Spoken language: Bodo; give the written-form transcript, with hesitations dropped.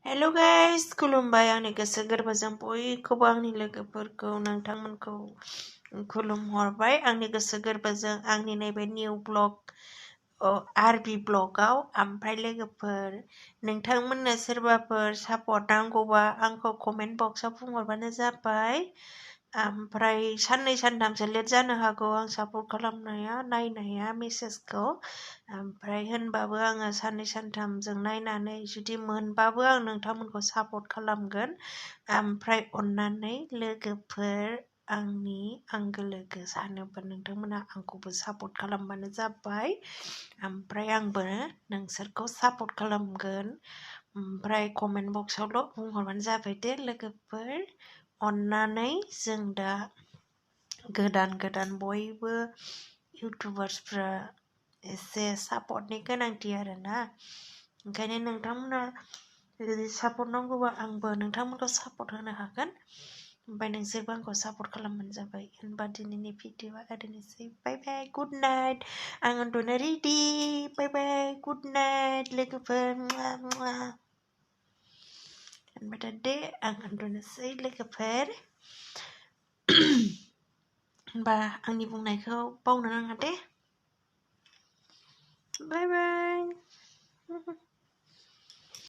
Hello guys, खुलुमबाय आंनि गोसो गोरबोजों बयखौबो आंनि लोगोफोरखौ नोंथांमोनखौ खुलुमहरबाय आंनि गोसो गोरबोजों आंनि नैबे निउ ब्लग आरबि ब्लगाव ओमफ्राय लोगोफोर नोंथांमोननो सोरबाफोर सापर्ट नांगौबा आंखौ कमेन्ट बक्सआव बुंहरबानो जाबाय ओमफ्राय साननै सानथामसो लेट जानो हागौ आं सापर्ट खालामनाया नायनाया मेसेजखौ ओमफ्राय होनबाबो आङो साननै सानथामजों नायनानै जुदि मोनबाबो आं नोंथांमोनखौ सापर्ट खालामगोन ओमफ्राय अननानै लोगोफोर आंनि आंगो लोगो सानोबा नोंथांमोना आंखौबो सापर्ट खालामबानो जाबाय ओमफ्राय आंबो नोंसोरखौ सापर्ट खालामगोन ओमफ्राय कमेन्ट बक्सआवल' बुंहरबानो जाबाय दे लोगोफोर अननानै जों दा गोदान बयबो इउटुबार्सफ्रा एसे सापर्टनि गोनांथि आरोना ओंखायनो नोंथांमोना जुदि सापर्ट नांगौबा आंबो नोंथांमोनखौ सापर्ट होनो हागोन ओमफ्राय नोंसोरबो आंखौ सापर्ट खालामबानो जाबाय होनबा दिनैनि भिडिअआ ओरैनोसै बाय बाय गुड नाइट आं उन्दुनो रेडि बाय बाय गुड नाइट लोगोफोर होनबाय दे आं उन्दुनोसै लोगोफोर होनबा आंनि बुंनायखौ बावनो नाङा दे बाय बाय